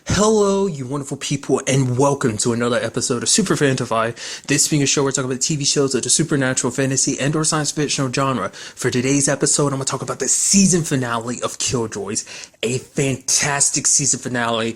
Hello, you wonderful people, and welcome to another episode of Super-Fanta-Fi. This being a show where we're talking about TV shows of the supernatural, fantasy, and or science fictional genre. For today's episode, I'm going to talk about the season finale of Killjoys. A fantastic season finale.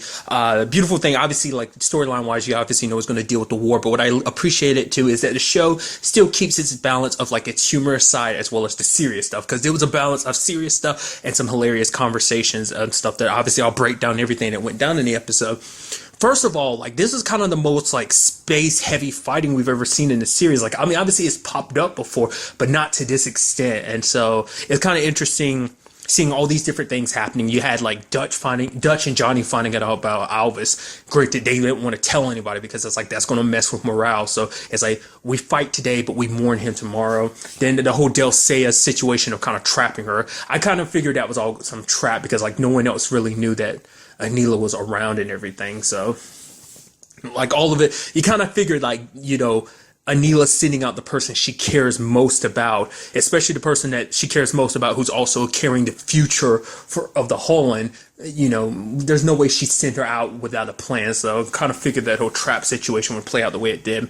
Beautiful thing, obviously, like storyline-wise, you obviously know it's going to deal with the war, but what I appreciate it too is that the show still keeps its balance of like its humorous side as well as the serious stuff, because there was a balance of serious stuff and some hilarious conversations and stuff that obviously I'll break down everything that went down in the episode. First of all, like, this is kind of the most like space heavy fighting we've ever seen in the series. Like, I mean, obviously it's popped up before, but not to this extent. And so it's kind of interesting seeing all these different things happening. You had like Dutch and Johnny finding out about Alvis. Great that they didn't want to tell anybody because it's like that's going to mess with morale. So it's like we fight today, but we mourn him tomorrow. Then the whole Delsea situation of kind of trapping her. I kind of figured that was all some trap because like no one else really knew that Anila was around and everything. So like all of it, you kind of figured like, you know, Anila sending out the person she cares most about, especially the person that she cares most about who's also carrying the future of the Holland. You know, there's no way she sent her out without a plan. So I kind of figured that whole trap situation would play out the way it did.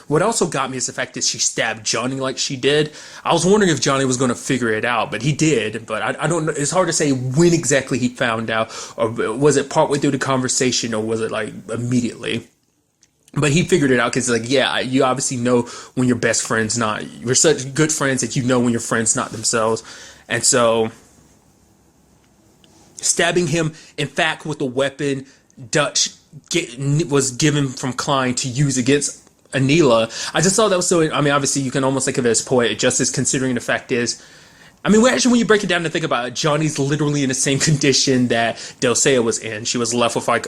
What also got me is the fact that she stabbed Johnny like she did. I was wondering if Johnny was going to figure it out, but he did. But I don't know. It's hard to say when exactly he found out, or was it partway through the conversation, or was it like immediately? But he figured it out because, like, yeah, you obviously know when your best friend's not. You're such good friends that you know when your friend's not themselves. And so, stabbing him, in fact, with the weapon Dutch was given from Klein to use against Anila. I just thought that was so. I mean, obviously, you can almost think of it as poetic justice, considering the fact is, I mean, actually, when you break it down to think about it, Johnny's literally in the same condition that Delsea was in. She was left with like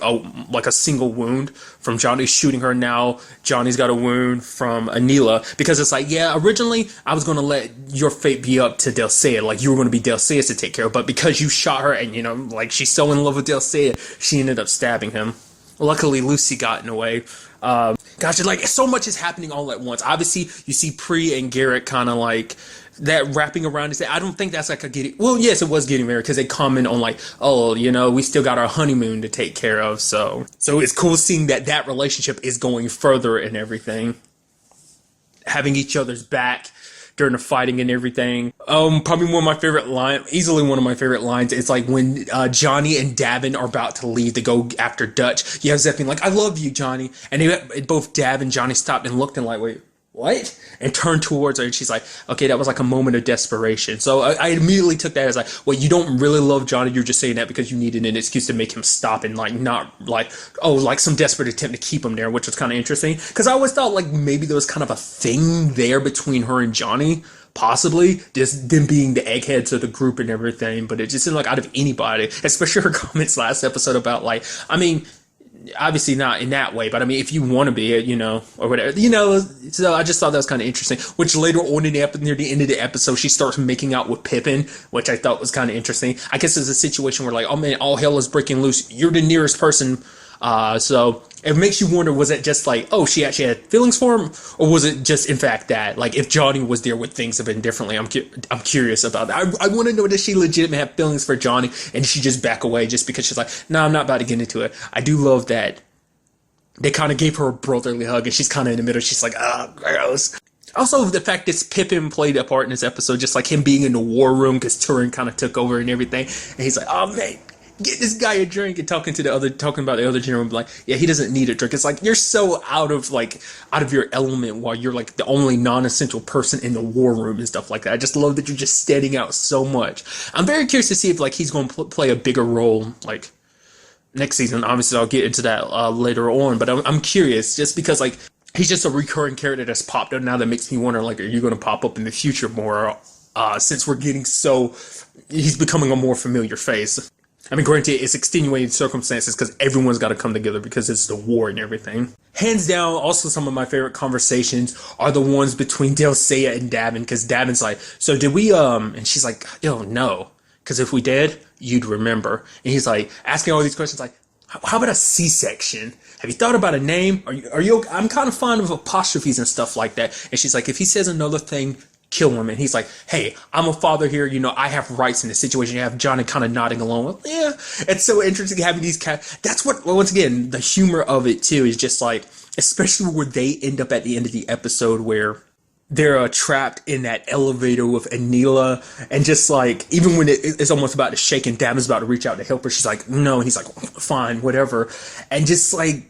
a single wound from Johnny shooting her. Now Johnny's got a wound from Anila, because it's like, yeah, originally I was going to let your fate be up to Delsea, like you were going to be Delsea's to take care of, but because you shot her and, you know, like she's so in love with Delsea, she ended up stabbing him. Luckily, Lucy got in the way. Gosh, like so much is happening all at once. Obviously, you see Pri and Garrett kind of like that wrapping around his. I don't think that's like a getting. Well, yes, it was getting married because they comment on like, oh, you know, we still got our honeymoon to take care of. So it's cool seeing that relationship is going further and everything, having each other's back during the fighting and everything. Probably one of my favorite lines, easily one of my favorite lines, is like when Johnny and Davin are about to leave to go after Dutch. You have Zeppelin like, I love you, Johnny. And both Dav and Johnny stopped and looked and like, wait, what? And turned towards her, and she's like, okay, that was like a moment of desperation. So I immediately took that as like, well, you don't really love Johnny, you're just saying that because you needed an excuse to make him stop and like not like, oh, like some desperate attempt to keep him there, which was kind of interesting. Because I always thought like maybe there was kind of a thing there between her and Johnny, possibly, just them being the eggheads of the group and everything. But it just seemed like out of anybody, especially her comments last episode about like, I mean, obviously not in that way, but I mean, if you want to be it, you know, or whatever, you know. So I just thought that was kind of interesting. Which later on in near the end of the episode, she starts making out with Pippin, which I thought was kind of interesting. I guess it's a situation where like, oh man, all hell is breaking loose. You're the nearest person. So it makes you wonder, was it just like, oh, she actually had feelings for him, or was it just in fact that, like, if Johnny was there, would things have been differently? I'm curious about that. I want to know, does she legitimately have feelings for Johnny, and she just back away just because she's like, no, I'm not about to get into it. I do love that they kind of gave her a brotherly hug, and she's kind of in the middle. She's like, ah, oh, gross. Also, the fact that Pippin played a part in this episode, just like him being in the war room because Turin kind of took over and everything, and he's like, oh man, get this guy a drink, and talking about the other general, like, yeah, he doesn't need a drink. It's like, you're so out of your element while you're like the only non-essential person in the war room and stuff like that. I just love that you're just standing out so much. I'm very curious to see if like he's going to play a bigger role like next season. Obviously, I'll get into that later on, but I'm curious just because like he's just a recurring character that's popped up now that makes me wonder, like, are you going to pop up in the future more since we're getting he's becoming a more familiar face. I mean, granted, it's extenuating circumstances because everyone's got to come together because it's the war and everything. Hands down, also some of my favorite conversations are the ones between Delsea and Davin, because Davin's like, so did we, and she's like, yo, no, because if we did, you'd remember. And he's like, asking all these questions like, how about a C-section? Have you thought about a name? Are you? I'm kind of fond of apostrophes and stuff like that. And she's like, if he says another thing, kill women. He's like, hey, I'm a father here. You know, I have rights in this situation. You have Johnny kind of nodding along. Well, yeah, it's so interesting having these that's what, well, once again, the humor of it too is just like, especially where they end up at the end of the episode where they're trapped in that elevator with Anila, and just like, even when it's almost about to shake and Davin's about to reach out to help her, she's like, no, and he's like, fine, whatever. And just like,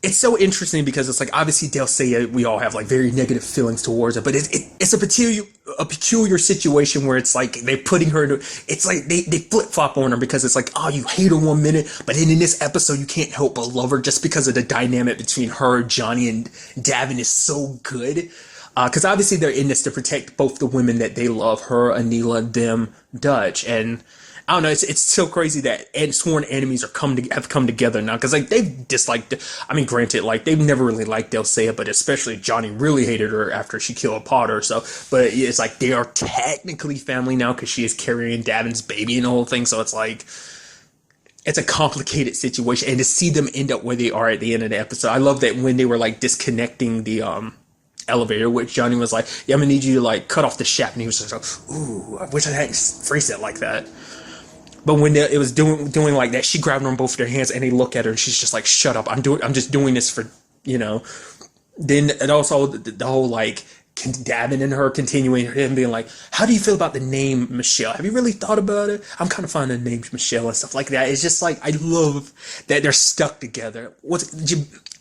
it's so interesting because it's like, obviously Delle Seyah, we all have like very negative feelings towards it, but it's a peculiar situation where it's like they're putting her into, it's like they flip-flop on her, because it's like, oh, you hate her one minute, but then in this episode you can't help but love her just because of the dynamic between her, Johnny, and Davin is so good. Because obviously they're in this to protect both the women that they love, her, Anila, them, Dutch, and I don't know. It's so crazy that sworn enemies have come together now, because like they've disliked. I mean, granted, like they've never really liked Delle Seyah, but especially Johnny really hated her after she killed Potter. So, but it's like they are technically family now because she is carrying Davin's baby and the whole thing. So it's like, it's a complicated situation, and to see them end up where they are at the end of the episode, I love that when they were like disconnecting the elevator, which Johnny was like, yeah, I'm gonna need you to like cut off the shaft, and he was just like, ooh, I wish I hadn't phrased it like that. But when it was doing like that, she grabbed her on both of their hands, and they look at her, and she's just like, shut up, I'm just doing this for, you know. Then, and also the whole like Davin and her continuing, him being like, how do you feel about the name Michelle? Have you really thought about it? I'm kind of finding the name Michelle and stuff like that. It's just like, I love that they're stuck together.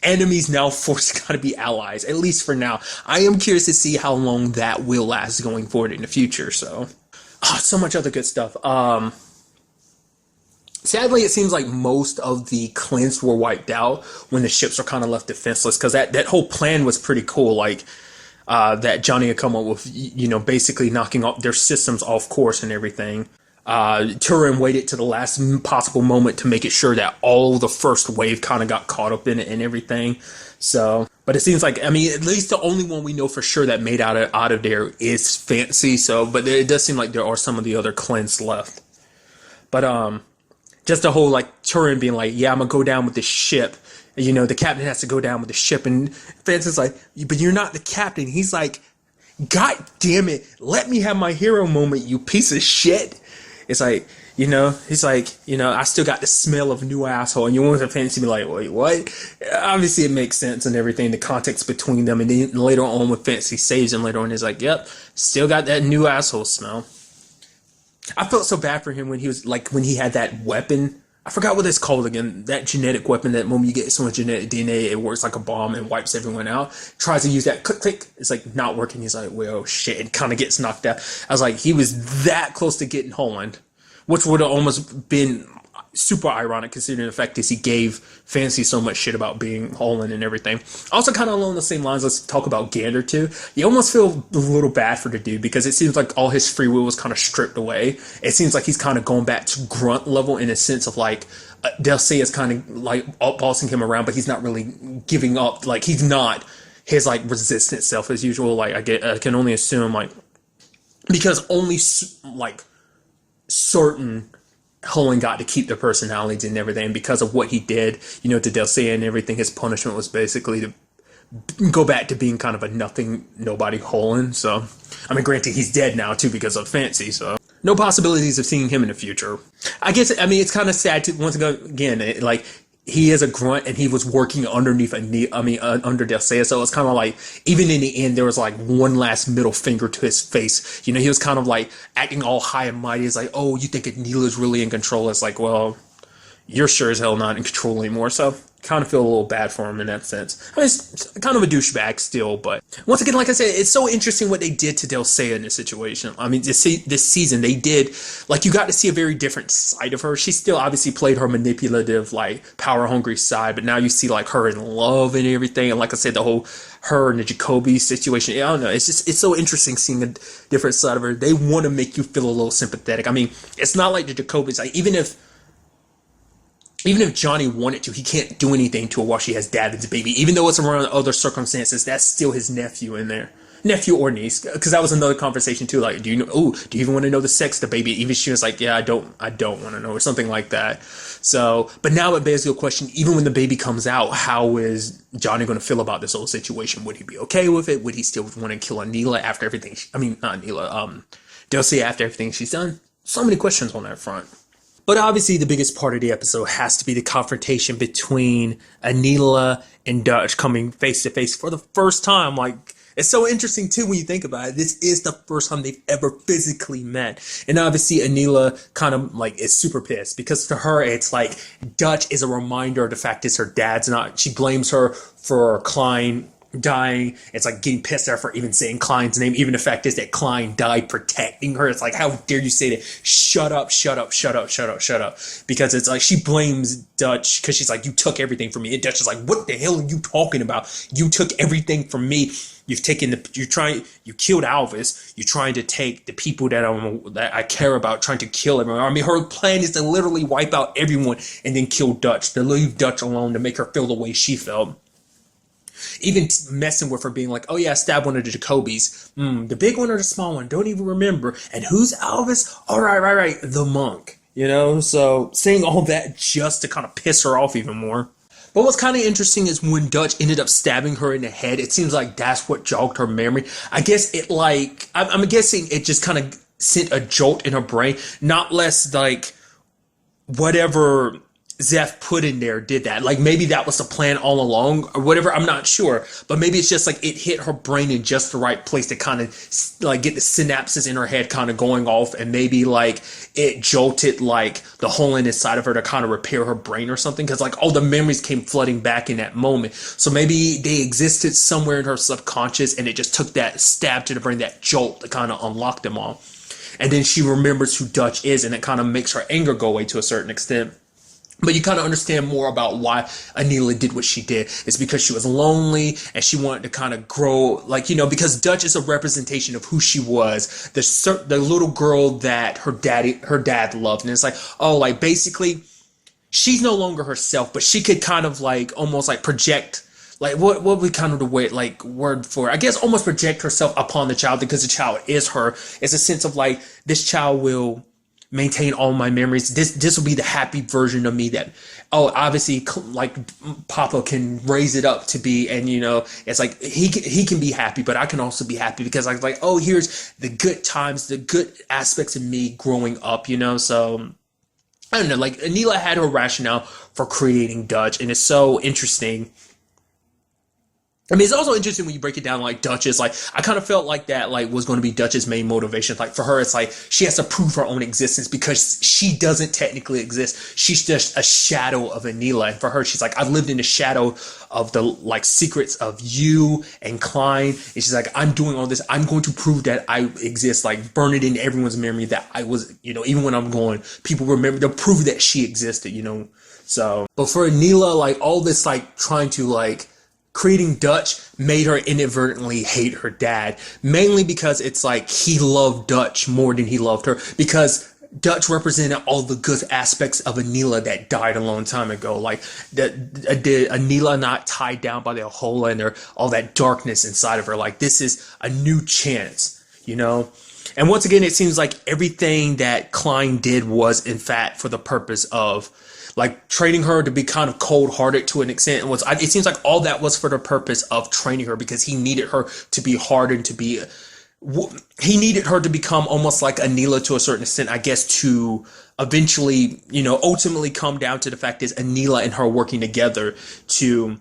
Enemies now forced to kind of be allies, at least for now. I am curious to see how long that will last going forward in the future. So, so much other good stuff. Sadly, it seems like most of the cleansed were wiped out when the ships were kind of left defenseless, because that whole plan was pretty cool. Like, that Johnny had come up with, you know, basically knocking off their systems off course and everything. Turin waited to the last possible moment to make it sure that all the first wave kind of got caught up in it and everything. So, but it seems like, I mean, at least the only one we know for sure that made out of there is Fancy. So, but it does seem like there are some of the other cleansed left. But just the whole like Turin being like, yeah, I'm gonna go down with this ship. You know, the captain has to go down with the ship, and Fancy's like, but you're not the captain. He's like, God damn it, let me have my hero moment, you piece of shit. It's like, you know, he's like, you know, I still got the smell of new asshole, and you want the Fancy to be like, wait, what? Obviously it makes sense and everything, the context between them, and then later on when Fancy saves him later on, he's like, yep, still got that new asshole smell. I felt so bad for him when he was like, when he had that weapon. I forgot what it's called again. That genetic weapon that when you get so much genetic DNA, it works like a bomb and wipes everyone out. Tries to use that, click, click. It's like not working. He's like, well, shit. It kind of gets knocked out. I was like, he was that close to getting Holland, which would have almost been super ironic considering the fact is he gave Fancy so much shit about being Holland and everything. Also, kind of along the same lines, let's talk about Gander too. You almost feel a little bad for the dude because it seems like all his free will was kind of stripped away. It seems like he's kind of going back to grunt level in a sense of like, Delle Seyah is kind of like bossing him around, but he's not really giving up. Like, he's not his like resistant self as usual. Like, I can only assume, like, because only like certain Holland got to keep their personalities and everything, and because of what he did, you know, to Delle Seyah and everything, his punishment was basically to go back to being kind of a nobody Holland. So, I mean, granted, he's dead now too because of Fancy, so no possibilities of seeing him in the future. I guess, I mean, it's kind of sad to, once again, like, he is a grunt and he was working underneath under Delle Seyah, so it's kind of like, even in the end, there was like one last middle finger to his face. You know, he was kind of like acting all high and mighty. It's like, oh, you think Anila's really in control? It's like, well, you're sure as hell not in control anymore. So kind of feel a little bad for him in that sense. I mean, it's kind of a douchebag still, but once again, like I said, it's so interesting what they did to Delle Seyah in this situation. I mean, this season, they did, like, you got to see a very different side of her. She still obviously played her manipulative, like, power-hungry side, but now you see, like, her in love and everything, and like I said, the whole her and the Jacoby situation, I don't know, it's so interesting seeing a different side of her. They want to make you feel a little sympathetic. I mean, it's not like the Jacobys, like, even if Johnny wanted to, he can't do anything to her while she has Davin's baby. Even though it's around other circumstances, that's still his nephew in there. nephew or niece, because that was another conversation too. Like, do you know? Oh, do you even want to know the sex of the baby? Even she was like, yeah, I don't want to know, or something like that. So, but now it begs the question: even when the baby comes out, how is Johnny going to feel about this whole situation? Would he be okay with it? Would he still want to kill Anila after everything? I mean, not Anila. Delcy after everything she's done. So many questions on that front. But obviously, the biggest part of the episode has to be the confrontation between Anila and Dutch coming face to face for the first time. Like, it's so interesting, too, when you think about it. This is the first time they've ever physically met. And obviously, Anila kind of, like, is super pissed. Because to her, it's like, Dutch is a reminder of the fact that her dad's not... She blames her for Klein dying. It's like getting pissed at her for even saying Klein's name. Even the fact is that Klein died protecting her. It's like, how dare you say that? Shut up, shut up, shut up, shut up, shut up. Because it's like she blames Dutch because she's like, you took everything from me. And Dutch is like, what the hell are you talking about? You took everything from me. You've taken you killed Alvis. You're trying to take the people that I care about, trying to kill everyone. I mean, her plan is to literally wipe out everyone and then kill Dutch, to leave Dutch alone, to make her feel the way she felt. Even messing with her, being like, oh yeah, I stabbed one of the Jacobys. The big one or the small one? Don't even remember. And who's Alvis? All right. The monk. You know, so saying all that just to kind of piss her off even more. But what's kind of interesting is when Dutch ended up stabbing her in the head, it seems like that's what jogged her memory. I guess it like, I'm guessing it just kind of sent a jolt in her brain. Not less like whatever Zeph put in there did that. Like maybe that was the plan all along or whatever. I'm not sure. But maybe it's just like it hit her brain in just the right place to kind of like get the synapses in her head kind of going off. And maybe like it jolted like the hole in inside of her to kind of repair her brain or something. Because like all the memories came flooding back in that moment. So maybe they existed somewhere in her subconscious and it just took that stab to the brain, that jolt to kind of unlock them all. And then she remembers who Dutch is and it kind of makes her anger go away to a certain extent. But you kind of understand more about why Anila did what she did. It's because she was lonely and she wanted to kind of grow, like, you know, because Dutch is a representation of who she was. The little girl that her dad loved. And it's like, oh, like basically she's no longer herself, but she could kind of like almost like project, like what would be kind of the way, like word for, I guess almost project herself upon the child because the child is her. It's a sense of like, this child will maintain all my memories. This will be the happy version of me that, oh, obviously like Papa can raise it up to be, and you know, it's like he can be happy, but I can also be happy because I was like, oh, here's the good times, the good aspects of me growing up, you know. So I don't know, like Anila had her rationale for creating Dutch, and it's so interesting. I mean, it's also interesting when you break it down, like Dutch's, like, I kind of felt like that, like, was going to be Dutch's main motivation. Like, for her, it's like, she has to prove her own existence because she doesn't technically exist. She's just a shadow of Anila. And for her, she's like, I've lived in the shadow of the, like, secrets of you and Klein. And she's like, I'm doing all this. I'm going to prove that I exist, like, burn it in everyone's memory that I was, you know, even when I'm gone, people remember, they'll prove that she existed, you know. So, but for Anila, like, all this, like, trying to, like, creating Dutch made her inadvertently hate her dad, mainly because it's like he loved Dutch more than he loved her, because Dutch represented all the good aspects of Anila that died a long time ago, like the Anila not tied down by their hole and all that darkness inside of her. Like, this is a new chance, you know. And once again, it seems like everything that Klein did was in fact for the purpose of like training her to be kind of cold-hearted to an extent. It seems like all that was for the purpose of training her, because he needed her to be hardened, he needed her to become almost like Anila to a certain extent, I guess, to eventually, you know, ultimately come down to the fact is Anila and her working together to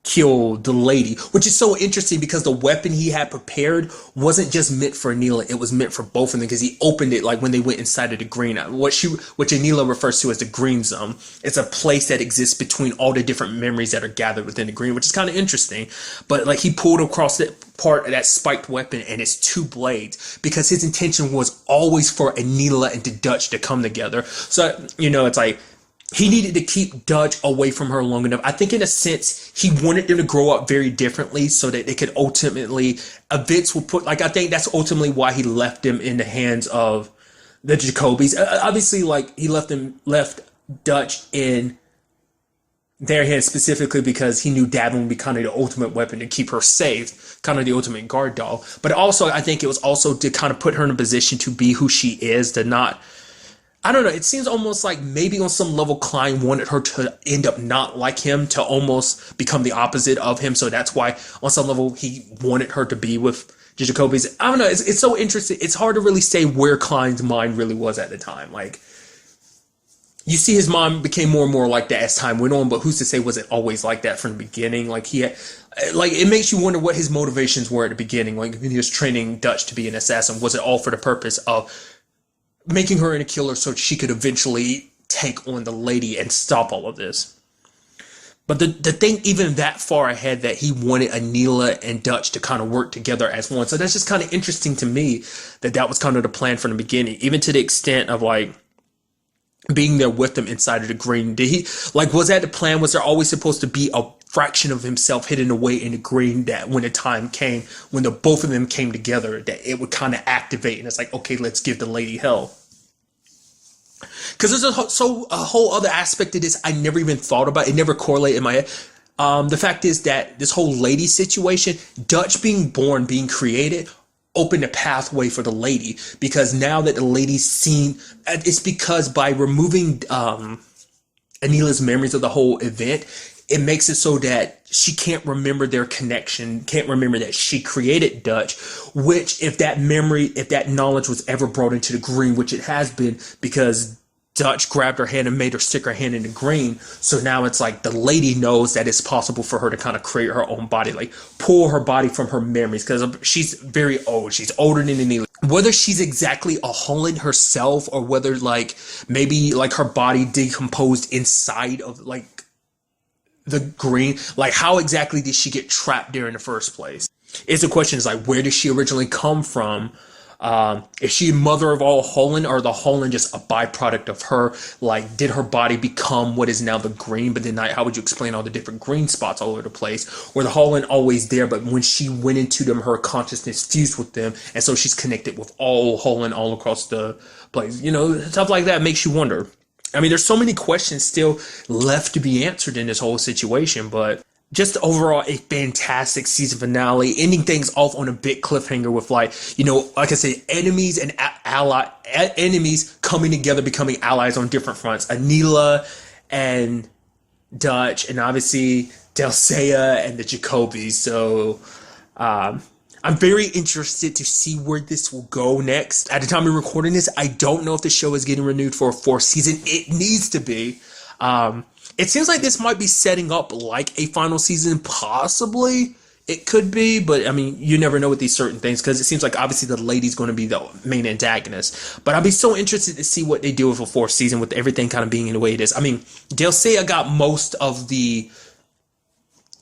kill the lady, which is so interesting because the weapon he had prepared wasn't just meant for Anila, it was meant for both of them, because he opened it like when they went inside of the green, which Anila refers to as the green zone. It's a place that exists between all the different memories that are gathered within the green, which is kind of interesting. But like he pulled across that part of that spiked weapon and it's two blades, because his intention was always for Anila and the Dutch to come together. So, you know, it's like he needed to keep Dutch away from her long enough. I think in a sense, he wanted them to grow up very differently so that they could ultimately, events will put, like, I think that's ultimately why he left them in the hands of the Jacobys. Obviously, like, he left Dutch in their hands specifically because he knew Davin would be kind of the ultimate weapon to keep her safe, kind of the ultimate guard dog. But also, I think it was also to kind of put her in a position to be who she is, to not. I don't know. It seems almost like maybe on some level Klein wanted her to end up not like him, to almost become the opposite of him. So that's why on some level he wanted her to be with the Jacobys. I don't know. It's so interesting. It's hard to really say where Klein's mind really was at the time. Like, you see his mom became more and more like that as time went on, but who's to say was it always like that from the beginning? Like, he had, like, it makes you wonder what his motivations were at the beginning. Like, when he was training Dutch to be an assassin, was it all for the purpose of making her into a killer so she could eventually take on the lady and stop all of this? But the thing, even that far ahead, that he wanted Anila and Dutch to kind of work together as one. So that's just kind of interesting to me, that was kind of the plan from the beginning, even to the extent of, like, being there with them inside of the green. Did he, like, was that the plan? Was there always supposed to be a fraction of himself hidden away in the green, that when the time came, when the both of them came together, that it would kind of activate, and it's like, okay, let's give the lady hell? Because there's a whole other aspect to this I never even thought about. It never correlated in my head. The fact is that this whole lady situation, Dutch being born, being created, opened a pathway for the lady, because now that the lady's seen, it's because by removing Anila's memories of the whole event, it makes it so that she can't remember their connection, can't remember that she created Dutch, which if that memory, if that knowledge was ever brought into the green, which it has been, because Dutch grabbed her hand and made her stick her hand in the green. So now it's like the lady knows that it's possible for her to kind of create her own body, like pull her body from her memories, because she's very old. She's older than Anila. Whether she's exactly a Holland herself, or whether like maybe like her body decomposed inside of like the green, like how exactly did she get trapped there in the first place? Is the question, is like, where did she originally come from? Is she mother of all Holland, or the Holland just a byproduct of her? Like, did her body become what is now the green? But then how would you explain all the different green spots all over the place? Were the Holland always there, but when she went into them, her consciousness fused with them, and so she's connected with all Holland all across the place? You know, stuff like that makes you wonder. I mean, there's so many questions still left to be answered in this whole situation, but just overall a fantastic season finale, ending things off on a big cliffhanger with, like, you know, like I said, enemies and enemies coming together, becoming allies on different fronts. Anila and Dutch, and obviously Delsea and the Jacobys. So I'm very interested to see where this will go next. At the time of recording this, I don't know if the show is getting renewed for a fourth season. It needs to be. It seems like this might be setting up like a final season, possibly. It could be, but I mean, you never know with these certain things, because it seems like obviously the lady's going to be the main antagonist. But I'll be so interested to see what they do with a fourth season, with everything kind of being in the way it is. I mean, Delsea got most of the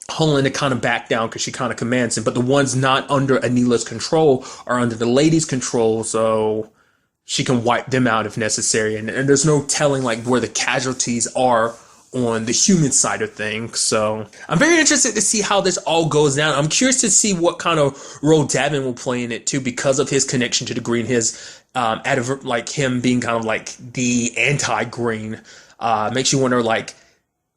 Holland to kind of back down because she kind of commands him, but the ones not under Anila's control are under the lady's control, so she can wipe them out if necessary. And there's no telling like where the casualties are on the human side of things. So I'm very interested to see how this all goes down. I'm curious to see what kind of role Davin will play in it too, because of his connection to the green, his like him being kind of like the anti-green. Makes you wonder, like,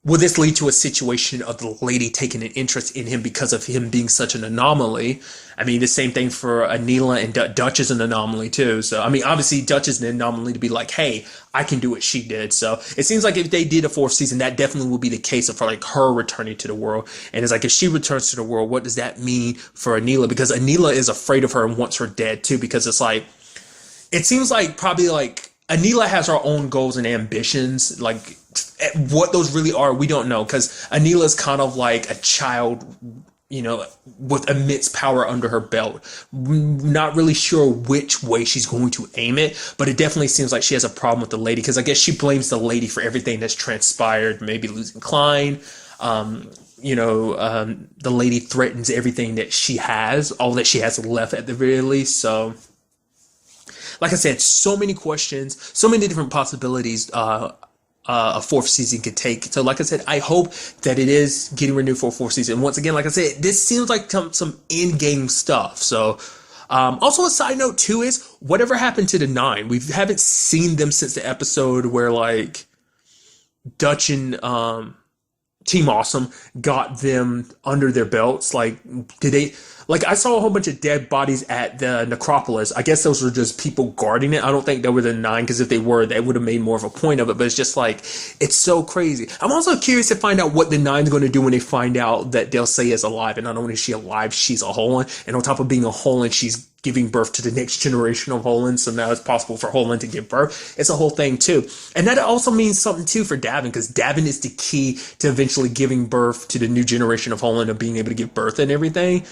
will this lead to a situation of the lady taking an interest in him because of him being such an anomaly? I mean, the same thing for Anila, and Dutch is an anomaly too. So, I mean, obviously Dutch is an anomaly to be like, hey, I can do what she did. So it seems like if they did a fourth season, that definitely will be the case of like her returning to the world. And it's like, if she returns to the world, what does that mean for Anila? Because Anila is afraid of her and wants her dead too, because it's like, it seems like probably like Anila has her own goals and ambitions. Like, what those really are, we don't know, because Anila is kind of like a child, you know, with immense power under her belt. Not really sure which way she's going to aim it, but it definitely seems like she has a problem with the lady, because I guess she blames the lady for everything that's transpired, maybe losing Klein. The lady threatens everything that she has, all that she has left at the very least. So, like I said, so many questions, so many different possibilities a fourth season could take. So like I said, I hope that it is getting renewed for a fourth season. Once again, like I said, this seems like some in-game stuff. So also a side note too is, whatever happened to the Nine? We haven't seen them since the episode where like Dutch and Team Awesome got them under their belts? Like, did they? Like, I saw a whole bunch of dead bodies at the necropolis. I guess those were just people guarding it. I don't think they were the nine, because if they were, they would have made more of a point of it. But it's just like, it's so crazy. I'm also curious to find out what the nine's going to do when they find out that Dulcea is alive. And not only is she alive, she's a Holland. And on top of being a Holland, she's giving birth to the next generation of Holland. So now it's possible for Holland to give birth. It's a whole thing too. And that also means something too for Davin, because Davin is the key to eventually giving birth to the new generation of Holland, and being able to give birth and everything.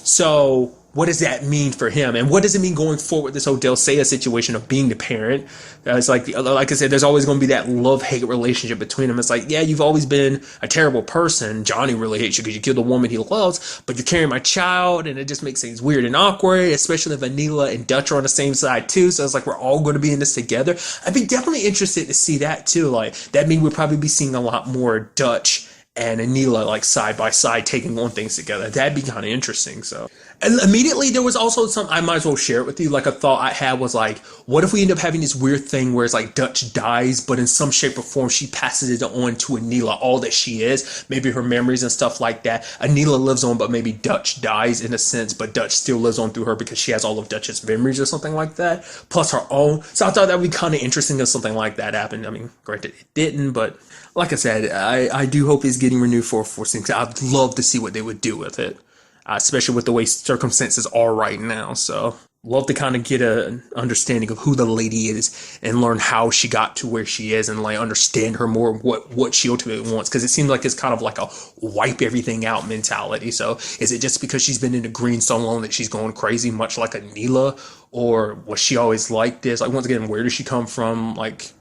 So what does that mean for him? And what does it mean going forward with this whole Dulcea situation of being the parent? It's like I said, there's always going to be that love-hate relationship between them. It's like, yeah, you've always been a terrible person. Johnny really hates you because you killed a woman he loves, but you're carrying my child, and it just makes things weird and awkward, especially if Anila and Dutch are on the same side too. So it's like, we're all going to be in this together. I'd be definitely interested to see that too. Like, that means we'll probably be seeing a lot more Dutch and Anila like side by side taking on things together. That'd be kind of interesting. So, and immediately there was also something I might as well share it with you. Like, a thought I had was like, what if we end up having this weird thing where it's like Dutch dies, but in some shape or form she passes it on to Anila, all that she is, maybe her memories and stuff like that. Anila lives on, but maybe Dutch dies in a sense, but Dutch still lives on through her because she has all of Dutch's memories or something like that, plus her own. So I thought that would be kind of interesting if something like that happened. I mean, granted it didn't, but like I said, I do hope it's getting renewed for 4 seasons. I'd love to see what they would do with it, especially with the way circumstances are right now. So, love to kind of get an understanding of who the lady is and learn how she got to where she is, and like understand her more, what she ultimately wants. Because it seems like it's kind of like a wipe everything out mentality. So, is it just because she's been in the green so long that she's going crazy, much like Anila, or was she always like this? Like, once again, where does she come from? Like,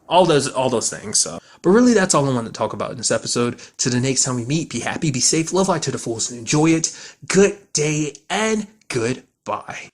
all those things. So, but really, that's all I wanted to talk about in this episode. To the next time we meet, be happy, be safe, love life to the fullest, and enjoy it. Good day and goodbye.